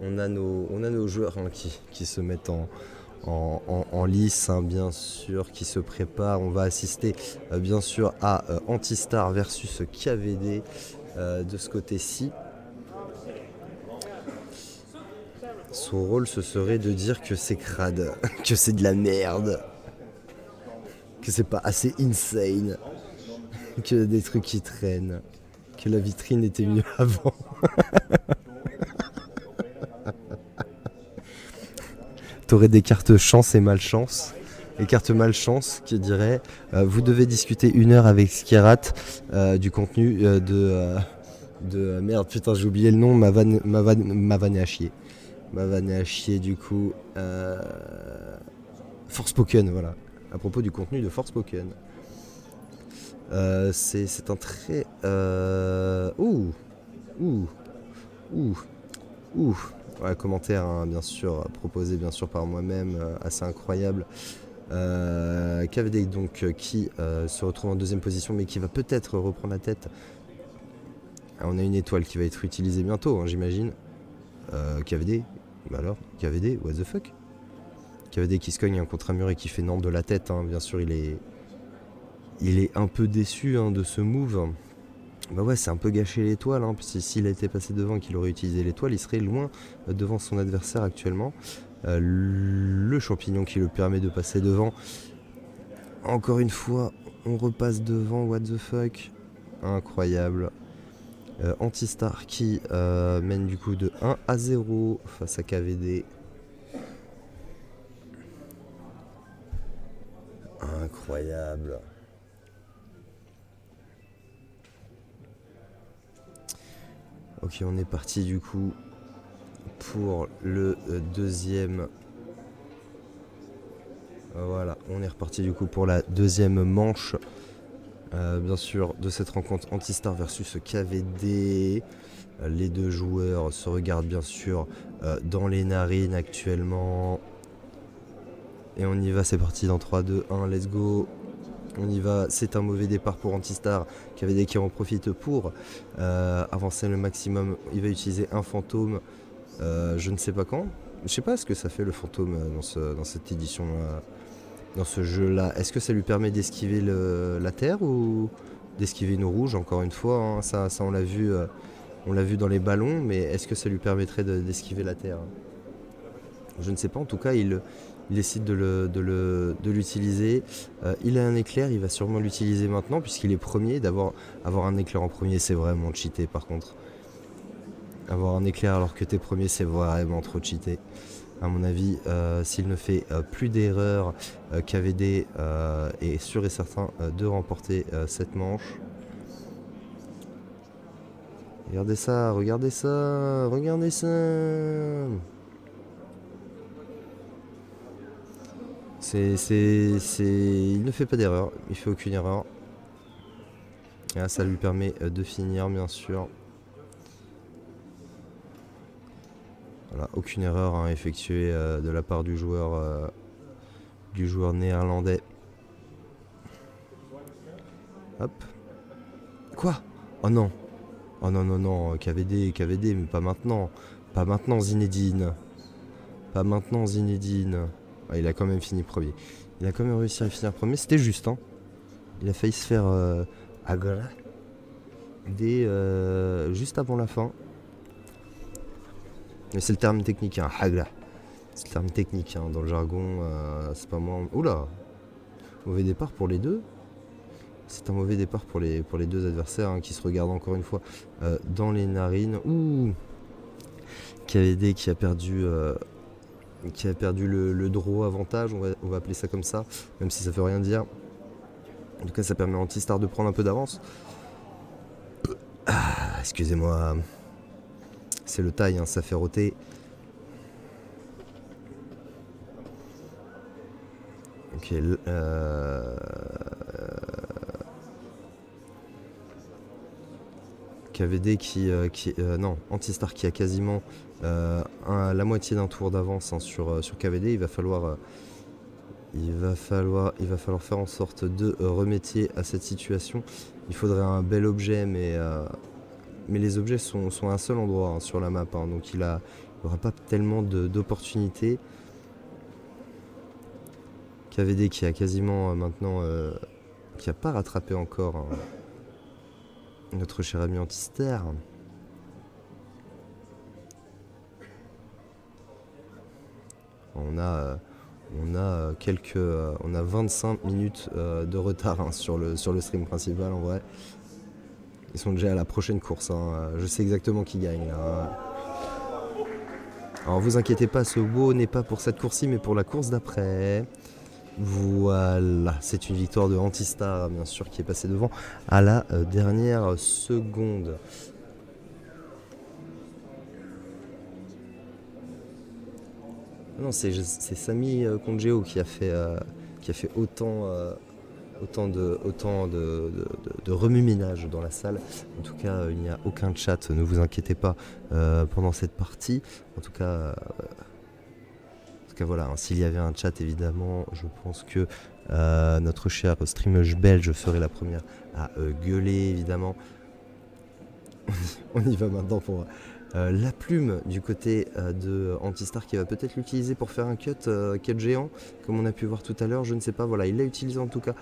on a nos joueurs qui se mettent en lice, hein, bien sûr, qui se préparent. On va assister bien sûr à Antistar versus KVD de ce côté-ci. Son rôle, ce serait de dire que c'est crade, que c'est de la merde, que c'est pas assez insane, qu'il y a des trucs qui traînent, que la vitrine était mieux avant. T'aurais des cartes chance et malchance. Les cartes malchance qui diraient vous devez discuter 1 heure avec Skierat du contenu de merde, putain, j'ai oublié le nom, ma vanne est à chier. Ma vanne est à chier, du coup. Forspoken, voilà. À propos du contenu de Forspoken. C'est un très. Ouh. Ouais, commentaire, hein, bien sûr, proposé bien sûr par moi-même, assez incroyable. KVD donc qui se retrouve en deuxième position, mais qui va peut-être reprendre la tête. On a une étoile qui va être utilisée bientôt, hein, j'imagine. KVD, bah alors, KVD, what the fuck? KVD qui se cogne contre un mur et qui fait Nantes de la tête, hein. Bien sûr, il est un peu déçu, hein, de ce move. Bah ouais, c'est un peu gâché l'étoile, hein, parce que s'il a été passé devant et qu'il aurait utilisé l'étoile, il serait loin devant son adversaire actuellement. Le champignon qui le permet de passer devant. Encore une fois, on repasse devant, what the fuck. Incroyable. Antistar qui mène du coup de 1-0 face à KVD. Incroyable. Ok, on est parti du coup pour le deuxième. Voilà, on est reparti du coup pour la deuxième manche. Bien sûr, de cette rencontre Antistar versus KVD. Les deux joueurs se regardent bien sûr dans les narines actuellement. Et on y va, c'est parti dans 3, 2, 1, let's go. On y va, c'est un mauvais départ pour Antistar. KVD qui en profite pour avancer le maximum. Il va utiliser un fantôme, je ne sais pas quand. Je sais pas ce que ça fait le fantôme dans cette édition, dans ce jeu-là. Est-ce que ça lui permet d'esquiver la terre ou d'esquiver nos rouges, encore une fois, hein. Ça on l'a vu dans les ballons, mais est-ce que ça lui permettrait d'esquiver la terre? Je ne sais pas, en tout cas il décide de l'utiliser. Il a un éclair, il va sûrement l'utiliser maintenant puisqu'il est premier. Avoir un éclair en premier, c'est vraiment cheaté par contre. Avoir un éclair alors que t'es premier, c'est vraiment trop cheaté. À mon avis, s'il ne fait plus d'erreurs, KVD est sûr et certain de remporter cette manche. Regardez ça, regardez ça, regardez ça. Il ne fait pas d'erreur, il fait aucune erreur. Et là, ça lui permet de finir, bien sûr. Voilà, aucune erreur, hein, effectuée de la part du joueur néerlandais. Hop. Quoi? Oh non. Oh non, non, non, KVD, mais pas maintenant. Pas maintenant, Zinedine. Pas maintenant, Zinedine. Ah, il a quand même fini premier. Il a quand même réussi à finir premier. C'était juste, hein. Il a failli se faire agla juste avant la fin. Mais c'est le terme technique, hein, hagla. C'est le terme technique, hein, dans le jargon. C'est pas moi. Oula. Mauvais départ pour les deux. C'est un mauvais départ pour les deux adversaires, hein, qui se regardent encore une fois dans les narines. Ouh. KVD qui a perdu le draw avantage, on va appeler ça comme ça, même si ça veut rien dire. En tout cas, ça permet à Antistar de prendre un peu d'avance. Excusez-moi. C'est le taille, hein, ça fait roter. Ok, KVD non, Antistar qui a quasiment la moitié d'un tour d'avance, hein, sur KVD. Il va falloir faire en sorte de remédier à cette situation. Il faudrait un bel objet, mais les objets sont à un seul endroit, hein, sur la map, hein. Donc il a il n'y aura pas tellement d'opportunités. KVD qui a quasiment maintenant, qui n'a pas rattrapé encore hein, notre cher ami Antister. On a 25 minutes de retard hein, sur le stream principal en vrai. Ils sont déjà à la prochaine course. Hein. Je sais exactement qui gagne là. Alors vous inquiétez pas, ce WoW n'est pas pour cette course-ci mais pour la course d'après. Voilà, c'est une victoire de Antistar bien sûr qui est passé devant à la dernière seconde. Non, c'est Samy Congeo qui a fait autant de remue-ménage dans la salle. En tout cas, il n'y a aucun chat, ne vous inquiétez pas pendant cette partie. En tout cas, voilà, hein, s'il y avait un chat, évidemment, je pense que notre cher streameuse belge serait la première à gueuler, évidemment. On y va maintenant pour la plume du côté de Antistar qui va peut-être l'utiliser pour faire un cut géant comme on a pu voir tout à l'heure, je ne sais pas, voilà, il l'a utilisé en tout cas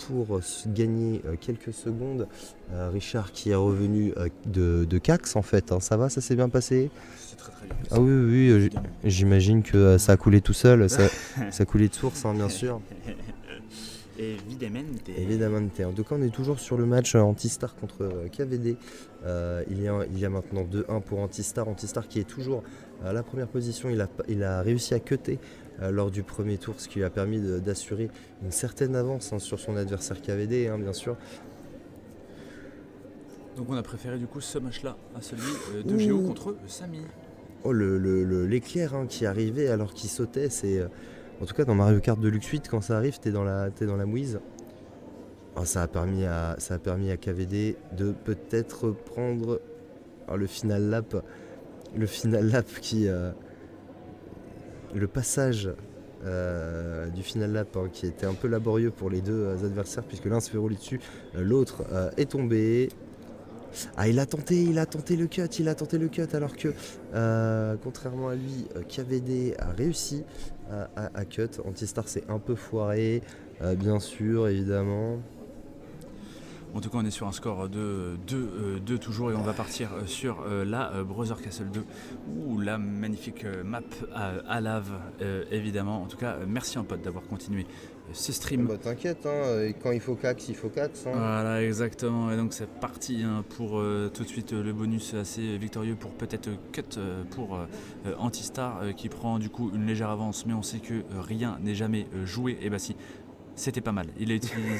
pour gagner quelques secondes. Richard qui est revenu de Cax en fait, hein, ça va, ça s'est bien passé? C'est très très bien. Ah oui, j'imagine que ça a coulé tout seul, ça a coulé de source hein, bien sûr. Évidemment. En tout cas, on est toujours sur le match Antistar contre KVD. Il y a maintenant 2-1 pour Antistar. Antistar qui est toujours à la première position. Il a réussi à cutter lors du premier tour, ce qui lui a permis d'assurer une certaine avance hein, sur son adversaire KVD, hein, bien sûr. Donc on a préféré du coup ce match-là à celui de Géo contre Samy. Oh, l'éclair hein, qui arrivait alors qu'il sautait, c'est... En tout cas, dans Mario Kart Deluxe 8, quand ça arrive, t'es dans la mouise. Oh, ça a permis à KVD de peut-être prendre le final lap. Le final lap qui... le passage du final lap hein, qui était un peu laborieux pour les deux adversaires, puisque l'un se fait rouler dessus, l'autre est tombé. Ah, il a tenté le cut, alors que contrairement à lui, KVD a réussi à cut. Antistar s'est un peu foiré, bien sûr, évidemment. En tout cas, on est sur un score de 2 toujours et on va partir sur la Brother Castle 2 ou la magnifique map à lave, évidemment. En tout cas, merci un pote d'avoir continué ce stream. Bah t'inquiète, hein, quand il faut cax, il faut cax. Hein. Voilà, exactement. Et donc c'est parti hein, pour tout de suite le bonus assez victorieux pour peut-être cut pour Antistar qui prend du coup une légère avance, mais on sait que rien n'est jamais joué. Et bah si. C'était pas mal.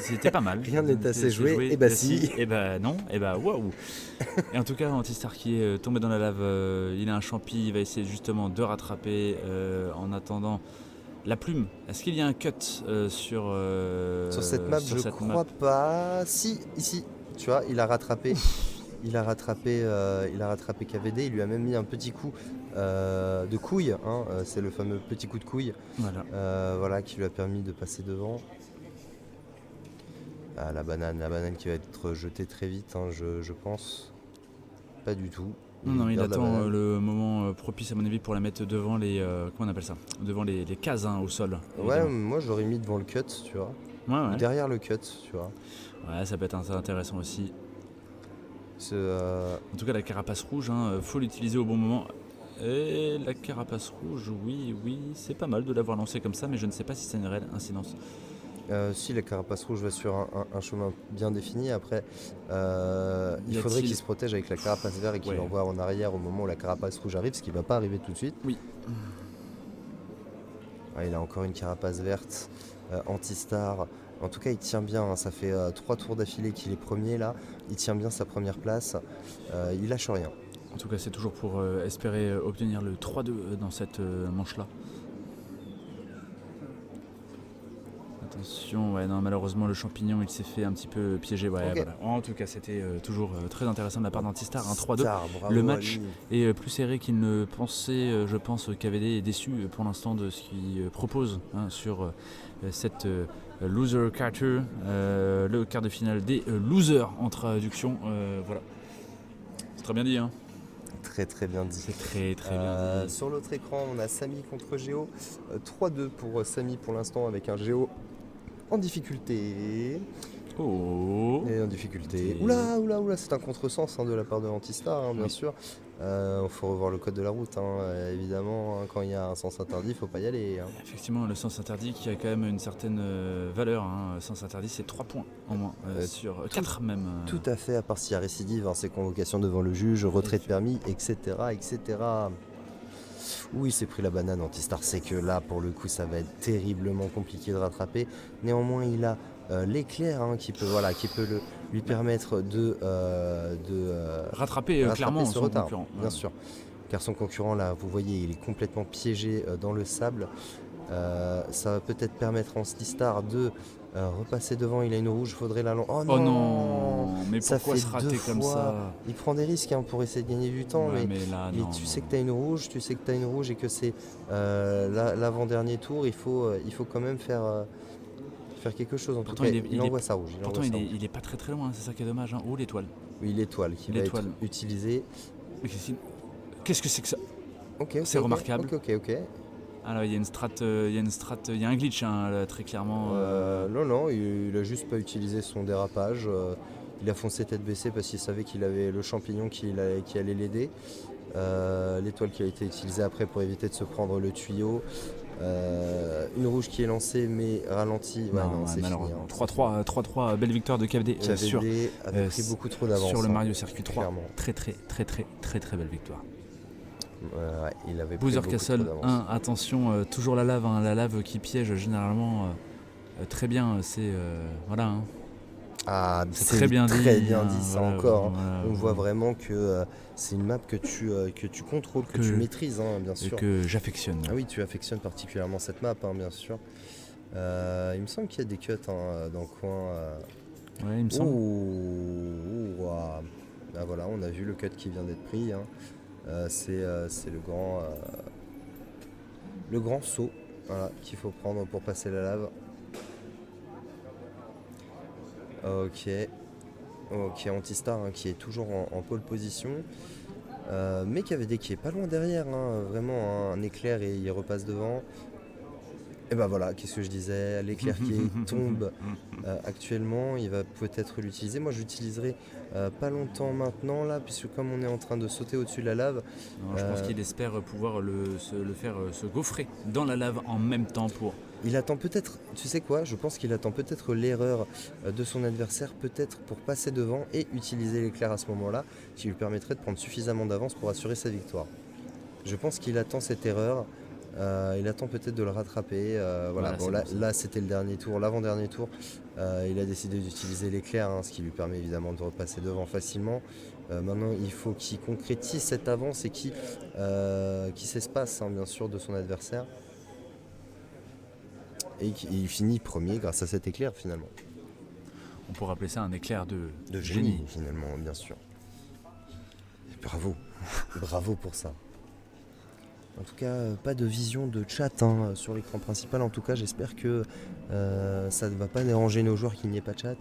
C'était pas mal. Rien n'est assez joué. Et bah si. Et bah non. Et bah waouh. Et en tout cas, Antistar qui est tombé dans la lave, il a un champi, il va essayer justement de rattraper en attendant la plume. Est-ce qu'il y a un cut sur cette map? Je crois pas. Si, ici. Tu vois, il a rattrapé. Il a rattrapé KVD, il lui a même mis un petit coup de couille, hein, c'est le fameux petit coup de couille voilà, qui lui a permis de passer devant. Ah, la banane qui va être jetée très vite, hein, je pense. Pas du tout. Non, il attend le moment propice à mon avis pour la mettre devant les... comment on appelle ça? Devant les cases hein, au sol. Ouais, moi je l'aurais mis devant le cut, tu vois. Ouais. Derrière le cut, tu vois. Ouais, ça peut être intéressant aussi. En tout cas, la carapace rouge, faut l'utiliser au bon moment. Et la carapace rouge, oui, c'est pas mal de l'avoir lancée comme ça, mais je ne sais pas si c'est une réelle incidence. Si la carapace rouge va sur un chemin bien défini, après il faudrait qu'il se protège avec la carapace verte et qu'il l'envoie en arrière au moment où la carapace rouge arrive, ce qui ne va pas arriver tout de suite. Oui. Il a encore une carapace verte, Antistar. En tout cas, il tient bien, hein. Ça fait 3 tours d'affilée qu'il est premier là. Il tient bien sa première place. Il lâche rien. En tout cas, c'est toujours pour espérer obtenir le 3-2 dans cette manche-là. Attention, malheureusement, le champignon, il s'est fait un petit peu piéger. Okay. Voilà. En tout cas, c'était toujours très intéressant de la part d'Antistar. Un 3-2. Le match est plus serré qu'il ne pensait. Je pense KVD est déçu pour l'instant de ce qu'il propose sur cette Loser Carter, le quart de finale des losers en traduction. Voilà. C'est très bien dit, hein. Très très bien dit. C'est très très bien dit. Sur l'autre écran, on a Samy contre Géo. 3-2 pour Samy pour l'instant avec un Géo en difficulté. Oh. Et en difficulté. Oula, c'est un contresens de la part de Antistar, bien sûr. Il faut revoir le code de la route, évidemment. Quand il y a un sens interdit, il ne faut pas y aller. Effectivement, le sens interdit qui a quand même une certaine valeur. Sens interdit, c'est 3 points en moins, sur 4 même. Tout à fait, à part s'il y a récidive, c'est convocation devant le juge, retrait de permis, etc. Oui, il s'est pris la banane Antistar, c'est que là, pour le coup, ça va être terriblement compliqué de rattraper. Néanmoins, il a l'éclair qui peut lui permettre de rattraper clairement ce son retard, concurrent. Bien sûr, car son concurrent, là, vous voyez, il est complètement piégé dans le sable. Ça va peut-être permettre à Antistar de repasser devant. Il a une rouge, faudrait la lancer. Oh non, mais pourquoi se rater comme ça? Il prend des risques pour essayer de gagner du temps, mais tu sais que tu as une rouge, et que c'est l'avant-dernier tour. Il faut quand même faire quelque chose. En tout cas, il envoie sa rouge. Pourtant, il est pas très très loin, c'est ça qui est dommage. Oh, l'étoile. Oui, l'étoile qui va être utilisée. Qu'est-ce que c'est que ça? C'est remarquable. Ok. Alors il y a une strat, il y a un glitch là, très clairement. Non, il a juste pas utilisé son dérapage. Il a foncé tête baissée parce qu'il savait qu'il avait le champignon qui allait l'aider. L'étoile qui a été utilisée après pour éviter de se prendre le tuyau. Une rouge qui est lancée mais ralentie. C'est malheureusement. Fini. 3-3, belle victoire de KVD. KVD avait pris beaucoup trop d'avance. Sur le Mario Circuit 3. Clairement. Très belle victoire. Il avait Bowser Castle 1, attention, toujours la lave qui piège généralement très bien, c'est voilà. C'est très bien dit, ça voilà, encore. Voilà, on voit vraiment que c'est une map que tu contrôles, que tu maîtrises, bien sûr. Et que j'affectionne. Ah oui, tu affectionnes particulièrement cette map, bien sûr. Il me semble qu'il y a des cuts dans le coin. Ouais, il me semble. Voilà, on a vu le cut qui vient d'être pris. C'est le grand saut qu'il faut prendre pour passer la lave. Ok, Antistar qui est toujours en pole position, mais KVD qui est pas loin derrière, vraiment un éclair et il repasse devant. Et voilà, qu'est-ce que je disais, l'éclair qui tombe actuellement, il va peut-être l'utiliser. Moi je l'utiliserai pas longtemps maintenant là, puisque comme on est en train de sauter au-dessus de la lave. Je pense qu'il espère pouvoir le faire se gaufrer dans la lave en même temps pour... Il attend peut-être, tu sais quoi, je pense qu'il attend peut-être l'erreur de son adversaire, peut-être pour passer devant et utiliser l'éclair à ce moment-là, qui lui permettrait de prendre suffisamment d'avance pour assurer sa victoire. Je pense qu'il attend cette erreur, il attend peut-être de le rattraper. Là c'était le dernier tour, l'avant-dernier tour. Il a décidé d'utiliser l'éclair, ce qui lui permet évidemment de repasser devant facilement. Maintenant il faut qu'il concrétise cette avance et qu'il s'espace bien sûr de son adversaire. Et il finit premier grâce à cet éclair finalement. On pourrait appeler ça un éclair de génie finalement, bien sûr. Et bravo, bravo pour ça. En tout cas, pas de vision de chat sur l'écran principal. En tout cas, j'espère que ça ne va pas déranger nos joueurs qu'il n'y ait pas de chat.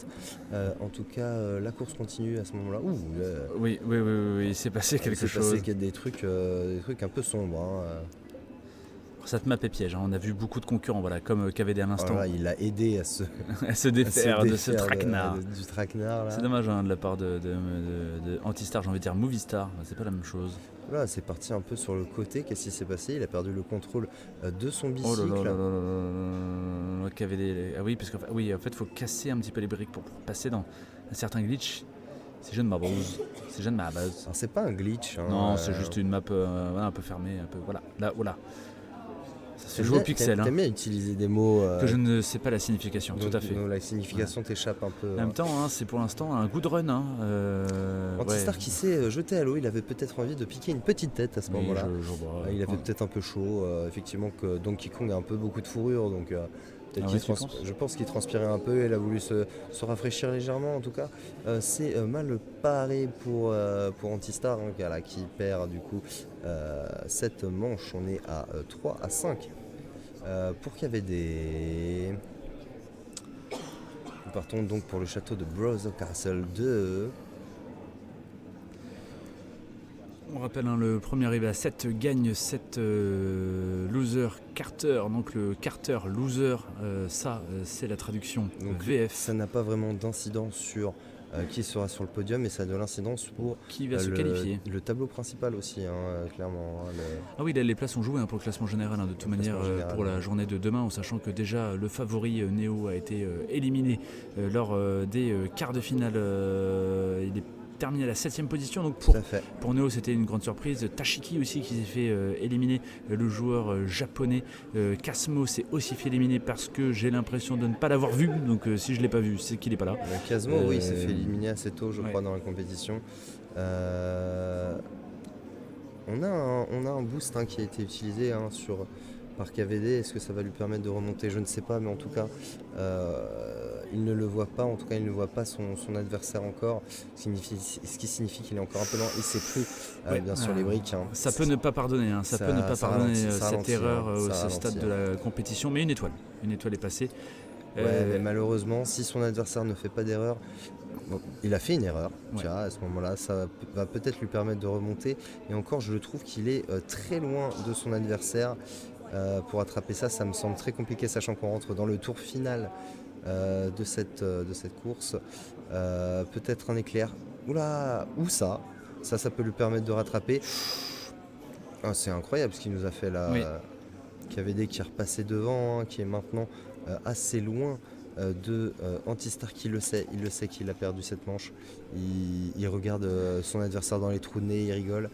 En tout cas, la course continue à ce moment-là. Oui, il s'est passé quelque chose. Il s'est passé des trucs un peu sombres. Cette map est piège, on a vu beaucoup de concurrents, comme KVD à l'instant. Il a aidé à se, à se défaire de ce traquenard. Du traquenard. C'est dommage de la part de Antistar, j'ai envie de dire Movistar, c'est pas la même chose. Là, c'est parti un peu sur le côté, qu'est-ce qui s'est passé? Il a perdu le contrôle de son bicycle. Oh là là, KVD. Ah oui, parce qu'en fait, en fait, il faut casser un petit peu les briques pour passer dans un certain glitch. C'est jeune ma base. Alors, c'est pas un glitch. Non, c'est juste une map un peu fermée, un peu. Voilà. Ça se joue au pixel. T'aimes bien utiliser des mots que je ne sais pas la signification, tout à fait. La signification t'échappe un peu. En même temps, c'est pour l'instant un good run. Antistar qui s'est jeté à l'eau, il avait peut-être envie de piquer une petite tête à ce moment-là. Il avait peut-être un peu chaud. Effectivement, que Donkey Kong a un peu beaucoup de fourrure, donc je pense qu'il transpirait un peu. Il a voulu se rafraîchir légèrement. En tout cas, c'est mal paré pour Antistar qui perd du coup cette manche. On est à 3-5 pour KVD. Nous partons donc pour le château de Bowser Castle 2. On rappelle, le premier arrivé à 7 gagne 7 loser Carter, donc le Carter loser, c'est la traduction donc, VF. Ça n'a pas vraiment d'incidence sur qui sera sur le podium, mais ça a de l'incidence pour qui va se qualifier. Le tableau principal aussi, clairement. Ah oui, là, les places sont jouées pour le classement général, de toute manière, pour la journée de demain, en sachant que déjà le favori Néo a été éliminé lors des quarts de finale. Il est terminé à la 7ème position, donc pour Néo c'était une grande surprise. Tashiki aussi qui s'est fait éliminer, le joueur japonais. Kasmo s'est aussi fait éliminer parce que j'ai l'impression de ne pas l'avoir vu, donc si je ne l'ai pas vu c'est qu'il n'est pas là. Kasmo oui, il s'est fait éliminer assez tôt je crois dans la compétition. On a un boost qui a été utilisé par KVD. Est-ce que ça va lui permettre de remonter? Je ne sais pas, mais en tout cas il ne le voit pas, en tout cas il ne voit pas son adversaire encore, ce qui signifie qu'il est encore un peu lent. Il ne sait plus bien sûr les briques. Ça peut ne pas pardonner, cette erreur au stade de la compétition, mais une étoile est passée. Mais malheureusement, si son adversaire ne fait pas d'erreur, il a fait une erreur, à ce moment-là, ça va peut-être lui permettre de remonter. Et encore, je trouve qu'il est très loin de son adversaire. Pour attraper ça, ça me semble très compliqué, sachant qu'on rentre dans le tour final de cette course. Peut-être un éclair. Oula, ou ça peut lui permettre de rattraper. C'est incroyable ce qu'il nous a fait là. KVD qui est repassé devant, qui est maintenant assez loin de Antistar, qui il le sait qu'il a perdu cette manche. Il regarde son adversaire dans les trous de nez, il rigole,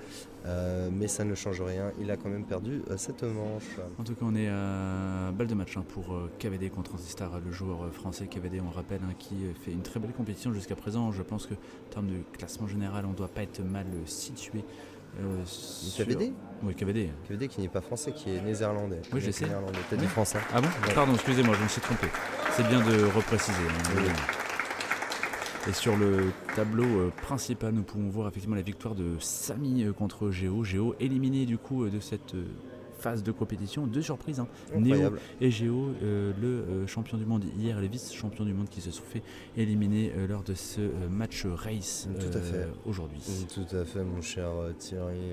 mais ça ne change rien, il a quand même perdu cette manche. En tout cas, on est à balle de match pour KVD contre Antistar, le joueur français KVD, on rappelle, qui fait une très belle compétition jusqu'à présent. Je pense que en termes de classement général, on ne doit pas être mal situé. KVD ? Oui, KVD. KVD qui n'est pas français, qui est néerlandais. Oui, je sais. T'as dit français. Ah bon ? Pardon, excusez-moi, je me suis trompé. C'est bien de repréciser. Et sur le tableau principal, nous pouvons voir effectivement la victoire de Samy contre Géo. Géo éliminé du coup de cette phase de compétition. Deux surprises, Néo et Géo, le champion du monde hier et le vice-champion du monde qui se sont fait éliminer lors de ce match race aujourd'hui. Tout à fait, mon cher Thierry.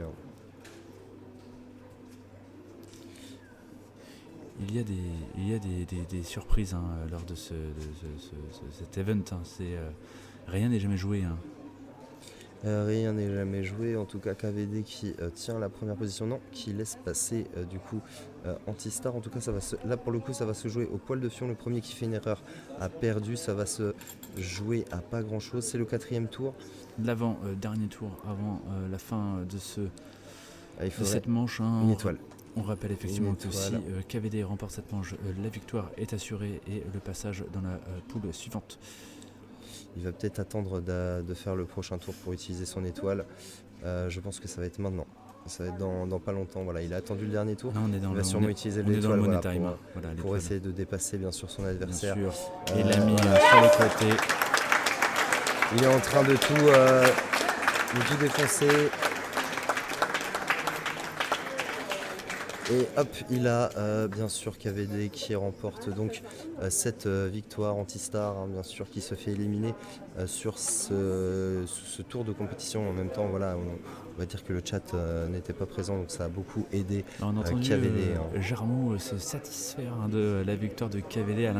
Il y a des surprises lors de cet event. Rien n'est jamais joué. Rien n'est jamais joué. En tout cas, KVD qui tient la première position, qui laisse passer du coup Antistar. En tout cas, là pour le coup, ça va se jouer au poil de fion. Le premier qui fait une erreur a perdu. Ça va se jouer à pas grand chose. C'est le 4e tour. Dernier tour avant la fin de cette manche. Une étoile. On rappelle effectivement que si KVD remporte cette manche, la victoire est assurée et le passage dans la poule suivante. Il va peut-être attendre de faire le prochain tour pour utiliser son étoile. Je pense que ça va être maintenant. Ça va être dans pas longtemps. Voilà, il a attendu le dernier tour. Non, il va sûrement utiliser l'étoile pour essayer de dépasser bien sûr son adversaire. Bien sûr. Et il l'a mis sur le côté. Il est en train de tout défoncer. Et hop, il a bien sûr KVD qui remporte donc cette victoire. Antistar, bien sûr, qui se fait éliminer sur ce tour de compétition. En même temps, voilà, on va dire que le chat n'était pas présent, donc ça a beaucoup aidé KVD. Jarmou se satisfaire de la victoire de KVD à